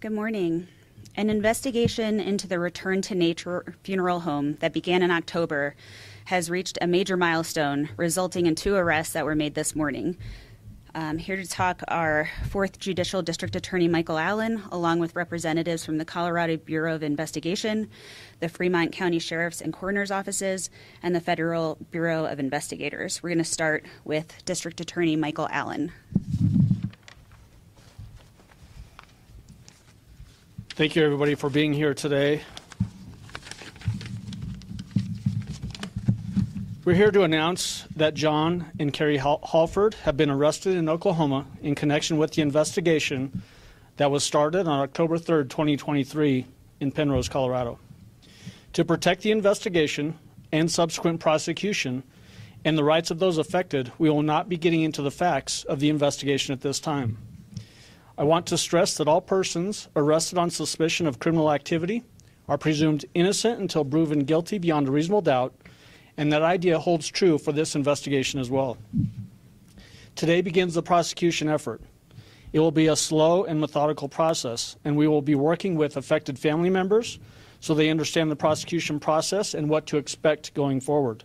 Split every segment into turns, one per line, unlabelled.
Good morning. An investigation into the Return to Nature funeral home that began in October has reached a major milestone, resulting in 2 arrests that were made this morning. Here to talk are 4th Judicial District Attorney Michael Allen, along with representatives from the Colorado Bureau of Investigation, the Fremont County Sheriff's and Coroner's offices, and the Federal Bureau of Investigators. We're going to start with District Attorney Michael Allen.
Thank you, everybody, for being here today. We're here to announce that John and Carrie Halford have been arrested in Oklahoma in connection with the investigation that was started on October 3rd, 2023 in Penrose, Colorado. To protect the investigation and subsequent prosecution and the rights of those affected, we will not be getting into the facts of the investigation at this time. I want to stress that all persons arrested on suspicion of criminal activity are presumed innocent until proven guilty beyond a reasonable doubt, and that idea holds true for this investigation as well. Today begins the prosecution effort. It will be a slow and methodical process, and we will be working with affected family members so they understand the prosecution process and what to expect going forward.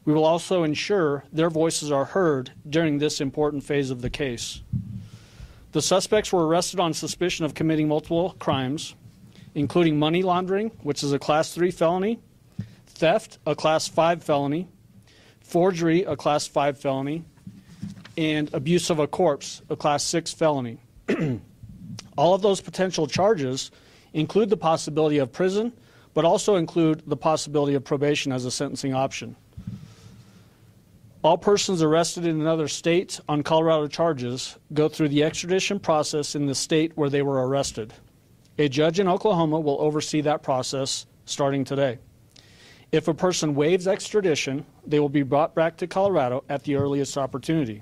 We will also ensure their voices are heard during this important phase of the case. The suspects were arrested on suspicion of committing multiple crimes, including money laundering, which is a Class 3 felony, theft, a Class 5 felony, forgery, a Class 5 felony, and abuse of a corpse, a Class 6 felony. All of those potential charges include the possibility of prison, but also include the possibility of probation as a sentencing option. All persons arrested in another state on Colorado charges go through the extradition process in the state where they were arrested. A judge in Oklahoma will oversee that process starting today. If a person waives extradition, they will be brought back to Colorado at the earliest opportunity.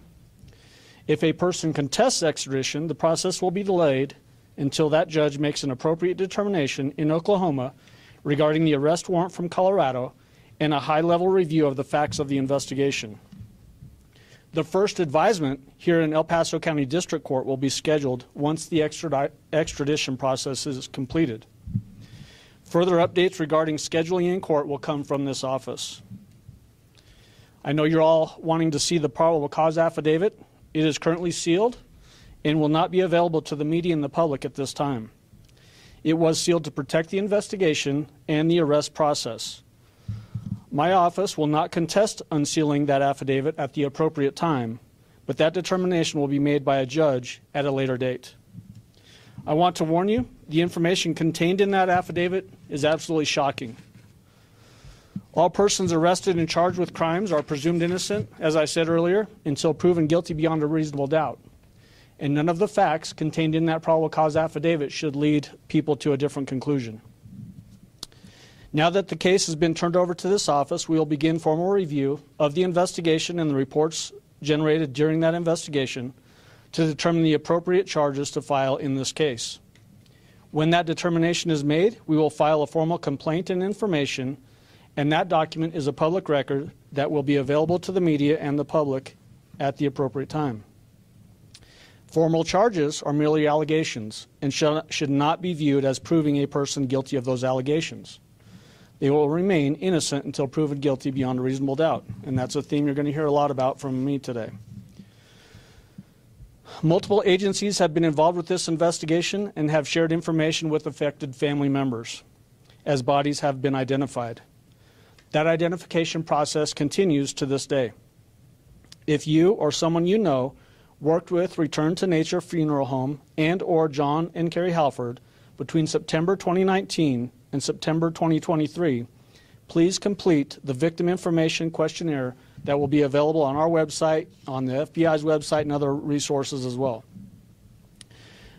If a person contests extradition, the process will be delayed until that judge makes an appropriate determination in Oklahoma regarding the arrest warrant from Colorado and a high-level review of the facts of the investigation. The first advisement here in El Paso County District Court will be scheduled once the extradition process is completed. Further updates regarding scheduling in court will come from this office. I know you're all wanting to see the probable cause affidavit. It is currently sealed and will not be available to the media and the public at this time. It was sealed to protect the investigation and the arrest process. My office will not contest unsealing that affidavit at the appropriate time, but that determination will be made by a judge at a later date. I want to warn you, the information contained in that affidavit is absolutely shocking. All persons arrested and charged with crimes are presumed innocent, as I said earlier, until proven guilty beyond a reasonable doubt. And none of the facts contained in that probable cause affidavit should lead people to a different conclusion. Now that the case has been turned over to this office, we will begin formal review of the investigation and the reports generated during that investigation to determine the appropriate charges to file in this case. When that determination is made, we will file a formal complaint and information, and that document is a public record that will be available to the media and the public at the appropriate time. Formal charges are merely allegations and should not be viewed as proving a person guilty of those allegations. They will remain innocent until proven guilty beyond a reasonable doubt, and that's a theme you're going to hear a lot about from me today. Multiple agencies have been involved with this investigation and have shared information with affected family members as bodies have been identified. That identification process continues to this day. If you or someone you know worked with Return to Nature Funeral Home and or John and Carrie Halford between September 2019 and September 2023, please complete the Victim Information Questionnaire that will be available on our website, on the FBI's website, and other resources as well.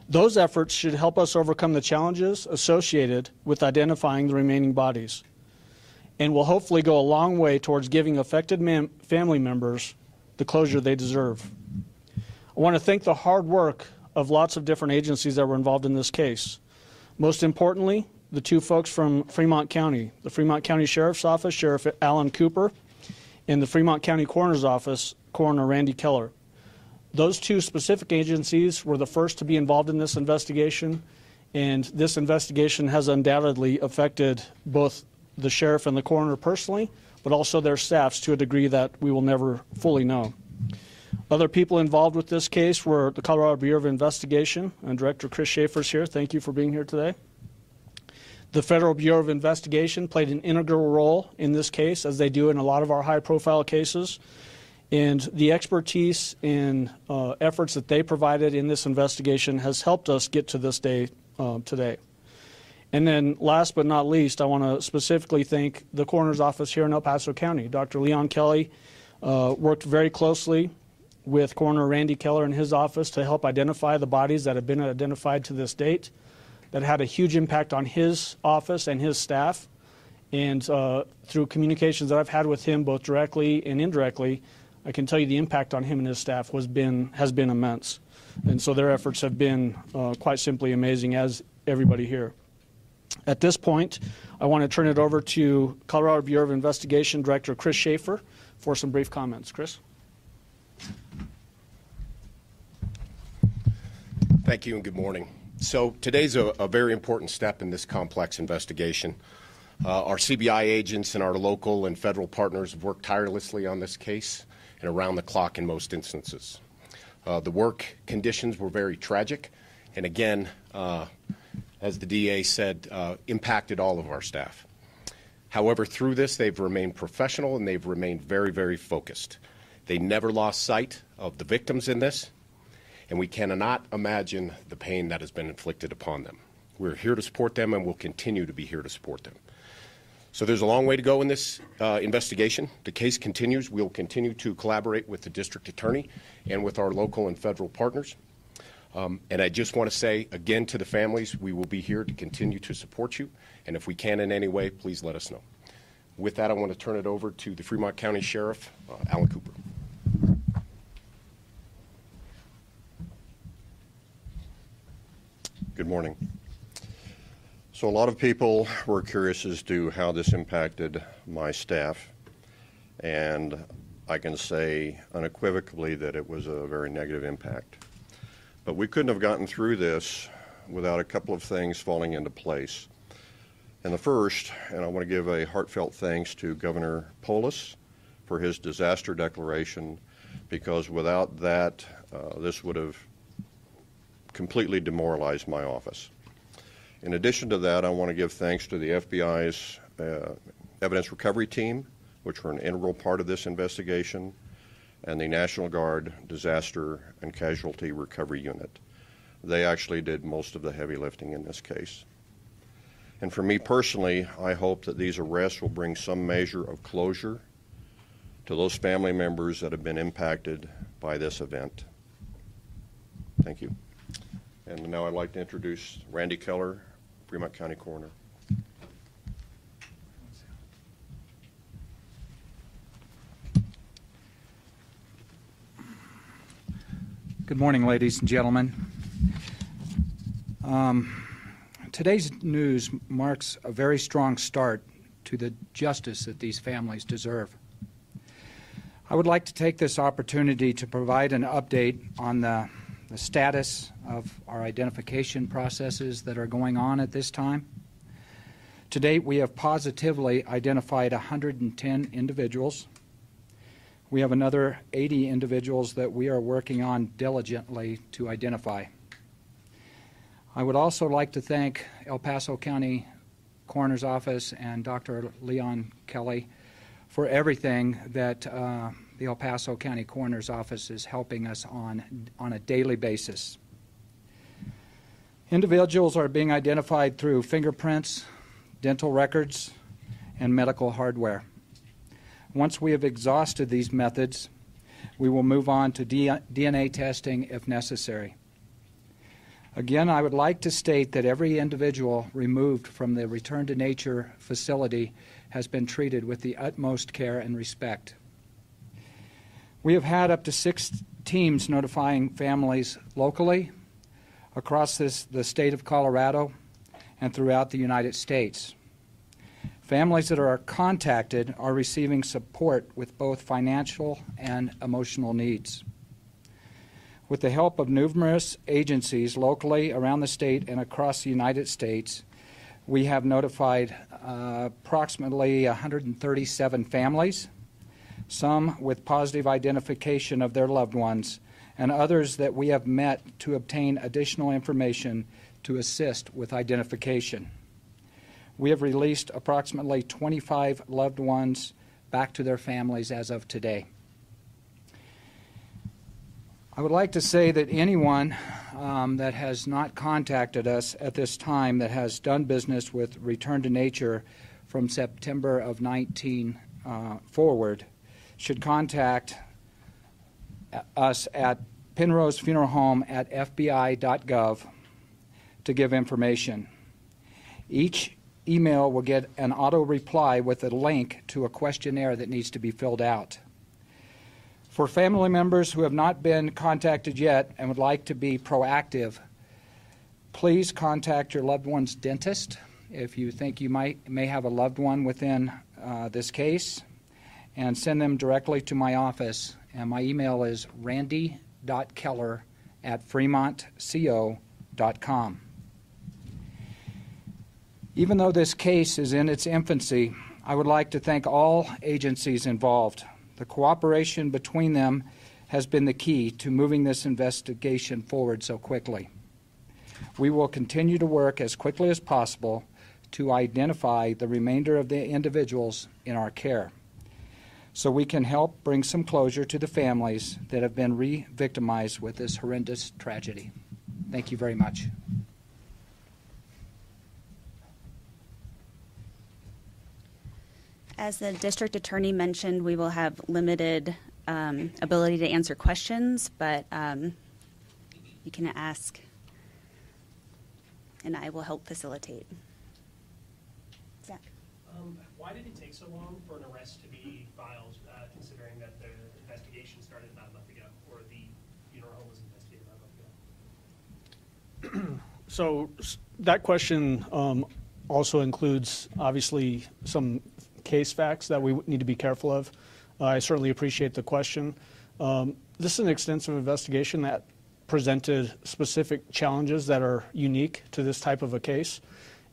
Those efforts should help us overcome the challenges associated with identifying the remaining bodies and will hopefully go a long way towards giving affected family members the closure they deserve. I want to thank the hard work of lots of different agencies that were involved in this case. Most importantly, the 2 folks from Fremont County, the Fremont County Sheriff's Office, Sheriff Alan Cooper, and the Fremont County Coroner's Office, Coroner Randy Keller. Those 2 specific agencies were the first to be involved in this investigation, And this investigation has undoubtedly affected both the sheriff and the coroner personally, but also their staffs to a degree that we will never fully know. Other people involved with this case were the Colorado Bureau of Investigation, and Director Chris Schaefer's here. Thank you for being here today. The Federal Bureau of Investigation played an integral role in this case, as they do in a lot of our high-profile cases. And the expertise and efforts that they provided in this investigation has helped us get to this day today. And then last but not least, I want to specifically thank the coroner's office here in El Paso County. Dr. Leon Kelly worked very closely with Coroner Randy Keller in his office to help identify the bodies that have been identified to this date. That had a huge impact on his office and his staff. And through communications that I've had with him, both directly and indirectly, I can tell you the impact on him and his staff has been immense. And so their efforts have been quite simply amazing, as everybody here. At this point, I want to turn it over to Colorado Bureau of Investigation Director Chris Schaefer for some brief comments. Chris?
Thank you and good morning. So today's a very important step in this complex investigation. Our CBI agents and our local and federal partners have worked tirelessly on this case and around the clock in most instances. The work conditions were very tragic and again, as the DA said, impacted all of our staff. However, through this, they've remained professional and they've remained very, very focused. They never lost sight of the victims in this, and we cannot imagine the pain that has been inflicted upon them. We're here to support them and will continue to be here to support them. So there's a long way to go in this investigation. The case continues. We'll continue to collaborate with the district attorney and with our local and federal partners. And I just want to say again to the families, we will be here to continue to support you. And if we can in any way, please let us know. With that, I want to turn it over to the Fremont County Sheriff, Alan Cooper.
Good morning. So a lot of people were curious as to how this impacted my staff, and I can say unequivocally that it was a very negative impact. But we couldn't have gotten through this without a couple of things falling into place. And the first, and I want to give a heartfelt thanks to Governor Polis for his disaster declaration, because without that, this would have completely demoralized my office. In addition to that, I want to give thanks to the FBI's evidence recovery team, which were an integral part of this investigation, and the National Guard Disaster and Casualty Recovery Unit. They actually did most of the heavy lifting in this case. And for me personally, I hope that these arrests will bring some measure of closure to those family members that have been impacted by this event. Thank you. And now I'd like to introduce Randy Keller, Fremont County Coroner.
Good morning, ladies and gentlemen. Today's news marks a very strong start to the justice that these families deserve. I would like to take this opportunity to provide an update on the status of our identification processes that are going on at this time. To date, we have positively identified 110 individuals. We have another 80 individuals that we are working on diligently to identify. I would also like to thank El Paso County Coroner's Office and Dr. Leon Kelly for everything that the El Paso County Coroner's Office is helping us on a daily basis. Individuals are being identified through fingerprints, dental records, and medical hardware. Once we have exhausted these methods, we will move on to DNA testing if necessary. Again, I would like to state that every individual removed from the Return to Nature facility has been treated with the utmost care and respect. We have had up to 6 teams notifying families locally, across the state of Colorado, and throughout the United States. Families that are contacted are receiving support with both financial and emotional needs. With the help of numerous agencies locally around the state and across the United States, we have notified approximately 137 families, some with positive identification of their loved ones, and others that we have met to obtain additional information to assist with identification. We have released approximately 25 loved ones back to their families as of today. I would like to say that anyone that has not contacted us at this time that has done business with Return to Nature from September of 19 forward should contact us at Penrose Funeral Home at fbi.gov to give information. Each email will get an auto reply with a link to a questionnaire that needs to be filled out. For family members who have not been contacted yet and would like to be proactive, please contact your loved one's dentist if you think you may have a loved one within this case, and send them directly to my office. And my email is randy.keller@fremontco.com. Even though this case is in its infancy, I would like to thank all agencies involved. The cooperation between them has been the key to moving this investigation forward so quickly. We will continue to work as quickly as possible to identify the remainder of the individuals in our care, so we can help bring some closure to the families that have been re-victimized with this horrendous tragedy. Thank you very much.
As the district attorney mentioned, we will have limited ability to answer questions, but you can ask, and I will help facilitate. Zach.
Why did it take so long for an arrest to be filed, considering that the investigation started about a month ago, or the funeral home was investigated about a month ago?
So that question also includes, obviously, some case facts that we need to be careful of. I certainly appreciate the question. This is an extensive investigation that presented specific challenges that are unique to this type of a case.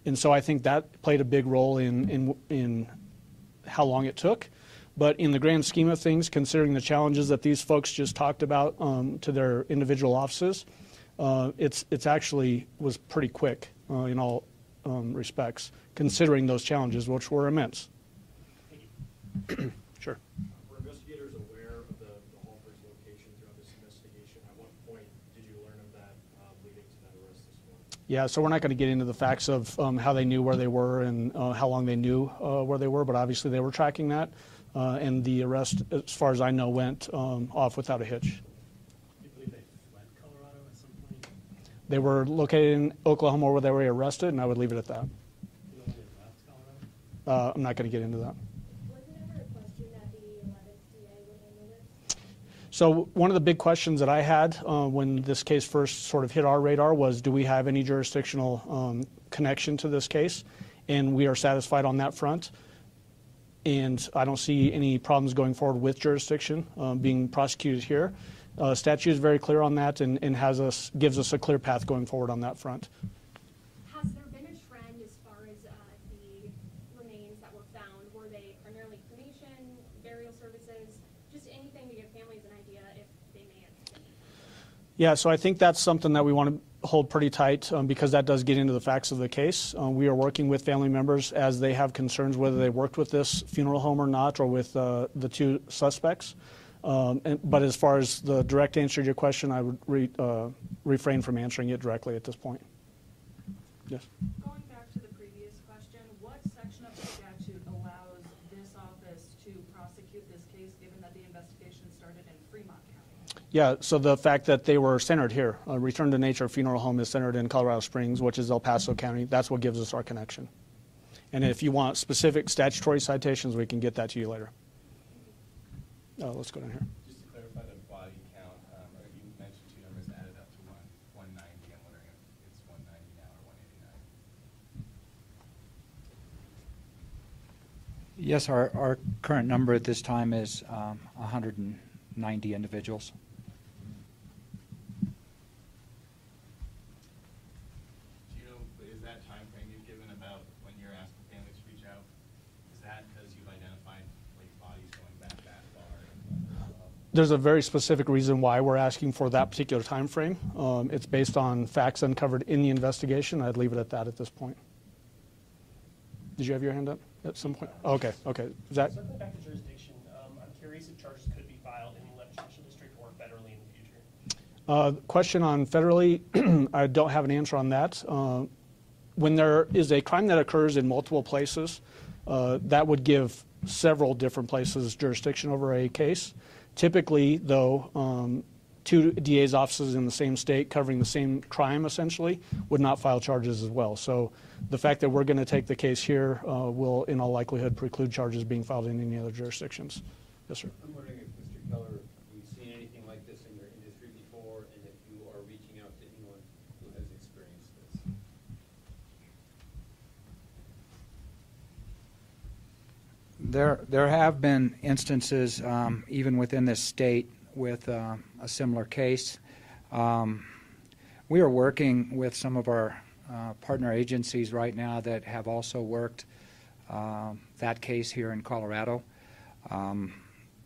And so I think that played a big role in how long it took. But in the grand scheme of things, considering the challenges that these folks just talked about to their individual offices, it's actually was pretty quick in all respects, considering those challenges, which were immense. Sure.
Were investigators aware of the Halpers location throughout this investigation? At what point did you learn of that leading to that arrest this morning?
Yeah, so we're not going to get into the facts of how they knew where they were and how long they knew where they were, but obviously they were tracking that, and the arrest, as far as I know, went off without a hitch.
Do you believe they fled Colorado at some point?
They were located in Oklahoma where they were arrested, and I would leave it at that.
Do you know when they left Colorado?
I'm not going to get into that. So one of the big questions that I had when this case first sort of hit our radar was, do we have any jurisdictional connection to this case? And we are satisfied on that front. And I don't see any problems going forward with jurisdiction being prosecuted here. Statute is very clear on that and gives us a clear path going forward on that front.
Has there been a trend as far as the remains that were found? Were they primarily cremation, burial services? Just anything to give families an idea if they may have been.
Yeah, so I think that's something that we want to hold pretty tight because that does get into the facts of the case. We are working with family members as they have concerns whether they worked with this funeral home or not, or with the two suspects. But as far as the direct answer to your question, I would refrain from answering it directly at this point. Yes?
Going back to the previous question, what section of the statute allows this office to prosecute this case, given that the investigation started in Fremont County?
Yeah, so the fact that they were centered here, Return to Nature Funeral Home is centered in Colorado Springs, which is El Paso County. That's what gives us our connection. And if you want specific statutory citations, we can get that to you later. Let's go down here.
Just to clarify the body count, you mentioned two numbers added up to 190. I'm wondering if it's 190 now or 189.
Yes, our current number at this time is 190 individuals.
that time frame you've given about when you're asking families to reach out, is that because you've identified like bodies going back that far?
There's a very specific reason why we're asking for that particular time frame. It's based on facts uncovered in the investigation. I'd leave it at that at this point. Did you have your hand up at some point? Okay. Zach?
Circling back to jurisdiction, I'm curious if charges could be filed in the 11th Judicial District or federally in the future.
Question on federally, I don't have an answer on that. When there is a crime that occurs in multiple places, that would give several different places jurisdiction over a case. Typically, though, two DA's offices in the same state covering the same crime, essentially, would not file charges as well. So the fact that we're going to take the case here will, in all likelihood, preclude charges being filed in any other jurisdictions. Yes, sir.
I'm wondering if, Mr. Keller, you've seen anything like this in your industry before, and if you are reaching out to anyone who has experienced this.
There have been instances, even within this state, with a similar case. We are working with some of our partner agencies right now that have also worked that case here in Colorado.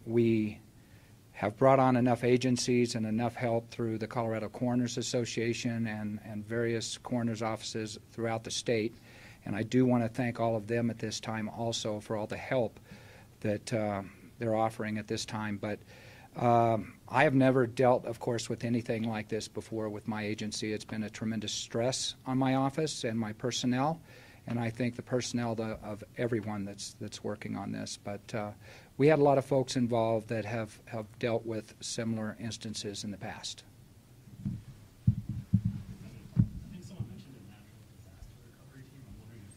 We have brought on enough agencies and enough help through the Colorado Coroners Association and various coroners offices throughout the state. And I do want to thank all of them at this time also for all the help that they're offering at this time. But I have never dealt, of course, with anything like this before with my agency. It's been a tremendous stress on my office and my personnel, and I think the personnel of everyone that's working on this. But we had a lot of folks involved that have dealt with similar instances in the past.
I think someone mentioned a natural disaster recovery team. I'm wondering if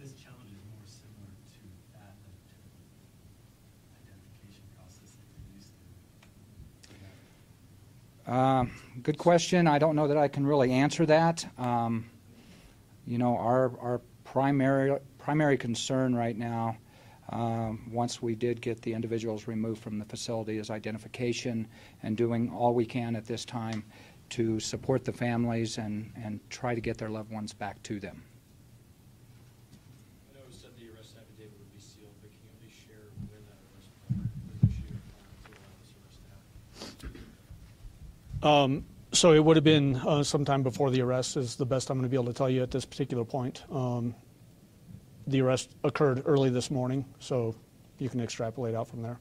this challenge is more similar to that than a typical identification process that you're used to.
Good question. I don't know that I can really answer that. Our primary concern right now, once we did get the individuals removed from the facility, is identification and doing all we can at this time to support the families and try to get their loved ones back to them.
I know it was said the arrest affidavit would be sealed, but can you at least share when that arrest was issued to allow this arrest to happen?
So it would have been sometime before the arrest is the best I'm going to be able to tell you at this particular point. The arrest occurred early this morning, so you can extrapolate out from there.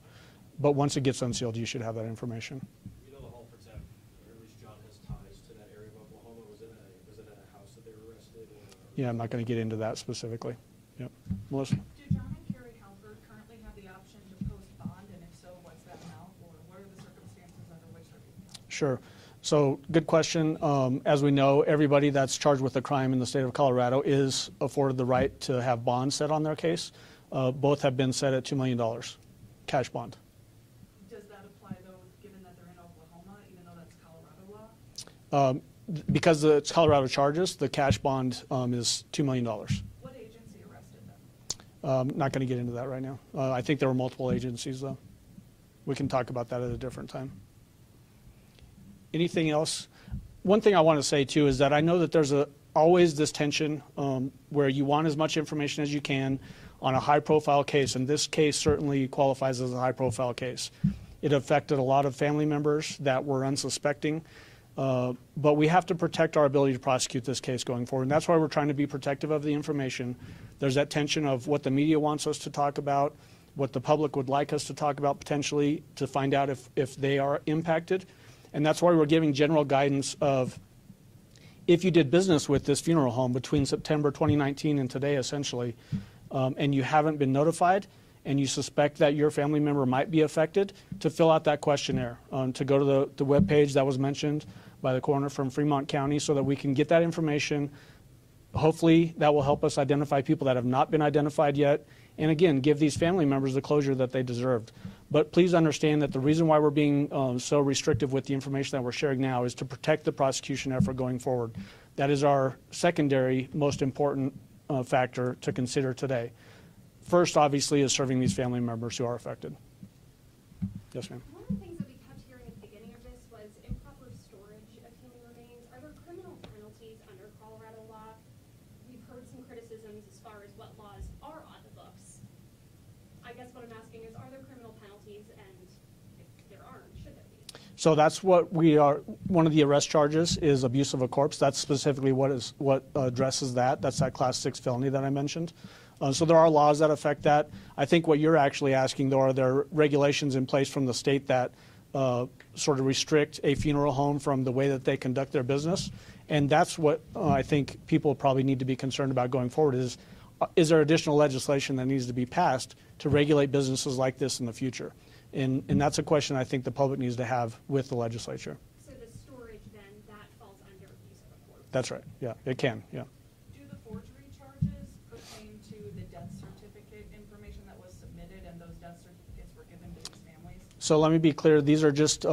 But once it gets unsealed, you should have that information.
You know the Halfords have, or at least John has ties to that area of Oklahoma. Was it at a house that they were arrested?
Yeah, I'm not going to get into that specifically. Yep. Melissa?
Do John and Carrie Halford currently have the option to post bond, and if so, what's that amount, or what are the circumstances under which they're being held?
Sure. So good question. As we know, everybody that's charged with a crime in the state of Colorado is afforded the right to have bonds set on their case. Both have been set at $2 million, cash bond.
Does that apply, though, given that they're in Oklahoma, even though that's Colorado law?
Because it's Colorado charges, the cash bond is $2 million.
What agency arrested them?
Not going to get into that right now. I think there were multiple agencies, though. We can talk about that at a different time. Anything else? One thing I want to say, too, is that I know that there's always this tension where you want as much information as you can on a high-profile case, and this case certainly qualifies as a high-profile case. It affected a lot of family members that were unsuspecting, but we have to protect our ability to prosecute this case going forward, and that's why we're trying to be protective of the information. There's that tension of what the media wants us to talk about, what the public would like us to talk about potentially to find out if they are impacted. And that's why we're giving general guidance of if you did business with this funeral home between September 2019 and today, essentially, and you haven't been notified and you suspect that your family member might be affected, to fill out that questionnaire, to go to the web page that was mentioned by the coroner from Fremont County so that we can get that information. Hopefully that will help us identify people that have not been identified yet, and again, give these family members the closure that they deserved. But please understand that the reason why we're being so restrictive with the information that we're sharing now is to protect the prosecution effort going forward. That is our secondary most important factor to consider today. First, obviously, is serving these family members who are affected. Yes, ma'am.
One of the things that we kept hearing at the beginning of this was improper storage of human remains. Are there criminal penalties under Colorado law criticisms as far as what laws are on the books. I guess what I'm asking is, are there criminal penalties, and if there aren't, should there be?
So that's what we are. One of the arrest charges is abuse of a corpse. That's specifically what addresses that. That's that Class 6 felony that I mentioned. So there are laws that affect that. I think what you're actually asking, though, are there regulations in place from the state that sort of restrict a funeral home from the way that they conduct their business? And that's what I think people probably need to be concerned about going forward is there additional legislation that needs to be passed to regulate businesses like this in the future? And that's a question I think the public needs to have with the legislature.
So the storage, then, that falls under abuse of a corpse?
That's right. Yeah, it can. Yeah.
Do the forgery charges pertain to the death certificate information that was submitted and those death certificates were given to these families?
So let me be clear. These are just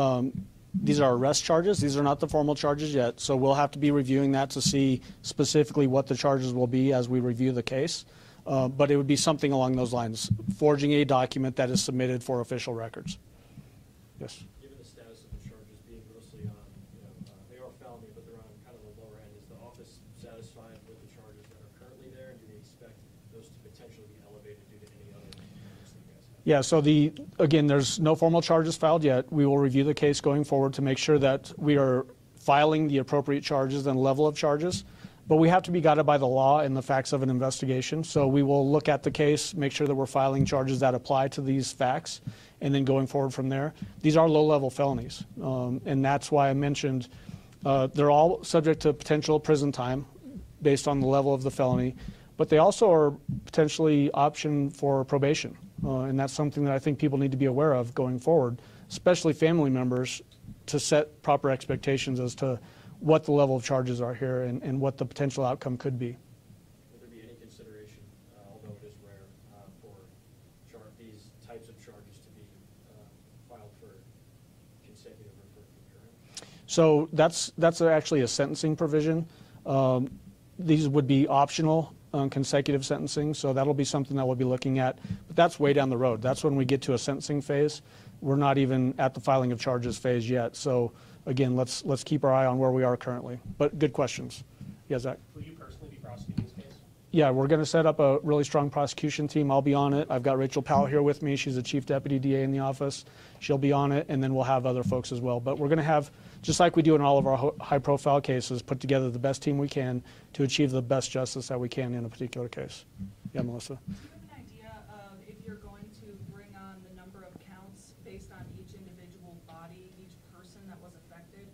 these are arrest charges. These are not the formal charges yet. So we'll have to be reviewing that to see specifically what the charges will be as we review the case. But it would be something along those lines, forging a document that is submitted for official records. Yes.
Given the status of the charges being mostly on, they are felony, but they're on kind of the lower end, is the office satisfied with the charges that are currently there, and do they expect those to potentially be elevated due to any other charges that you guys have?
Yeah, so again, there's no formal charges filed yet. We will review the case going forward to make sure that we are filing the appropriate charges and level of charges. But we have to be guided by the law and the facts of an investigation. So we will look at the case, make sure that we're filing charges that apply to these facts, and then going forward from there. These are low-level felonies, and that's why I mentioned they're all subject to potential prison time based on the level of the felony, but they also are potentially option for probation, and that's something that I think people need to be aware of going forward, especially family members, to set proper expectations as to what the level of charges are here and what the potential outcome could be.
Would there be any consideration, although it is rare, for these types of charges to be filed for consecutive or for concurrent?
So that's actually a sentencing provision. These would be optional consecutive sentencing, so that'll be something that we'll be looking at. But that's way down the road. That's when we get to a sentencing phase. We're not even at the filing of charges phase yet. So again, let's keep our eye on where we are currently. But good questions. Yeah, Zach?
Will you personally be prosecuting this case?
Yeah, we're going to set up a really strong prosecution team. I'll be on it. I've got Rachel Powell here with me. She's the chief deputy DA in the office. She'll be on it, and then we'll have other folks as well. But we're going to have, just like we do in all of our high-profile cases, put together the best team we can to achieve the best justice that we can in a particular case. Yeah, Melissa?
Do you have an idea of if you're going to bring on the number of counts based on each individual body, each person that was affected,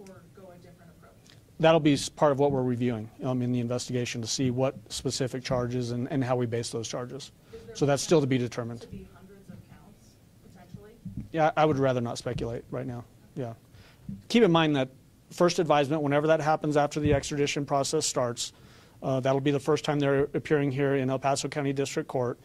or go a different approach?
That'll be part of what we're reviewing in the investigation to see what specific charges and how we base those charges. So that's still to be determined.
To be hundreds of counts, potentially?
Yeah, I would rather not speculate right now. Yeah. Keep in mind that first advisement, whenever that happens after the extradition process starts, that'll be the first time they're appearing here in El Paso County District Court.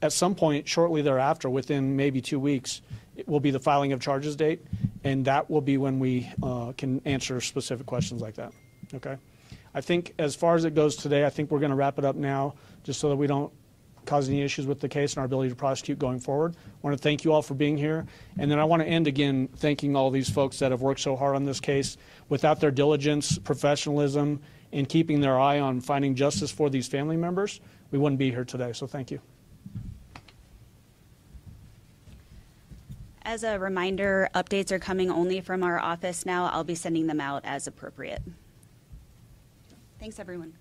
At some point shortly thereafter, within maybe 2 weeks, it will be the filing of charges date, and that will be when we can answer specific questions like that. Okay? I think as far as it goes today, I think we're going to wrap it up now just so that we don't cause any issues with the case and our ability to prosecute going forward. I want to thank you all for being here. And then I want to end again thanking all these folks that have worked so hard on this case. Without their diligence, professionalism, and keeping their eye on finding justice for these family members, we wouldn't be here today. So thank you.
As a reminder, updates are coming only from our office now. I'll be sending them out as appropriate. Thanks, everyone.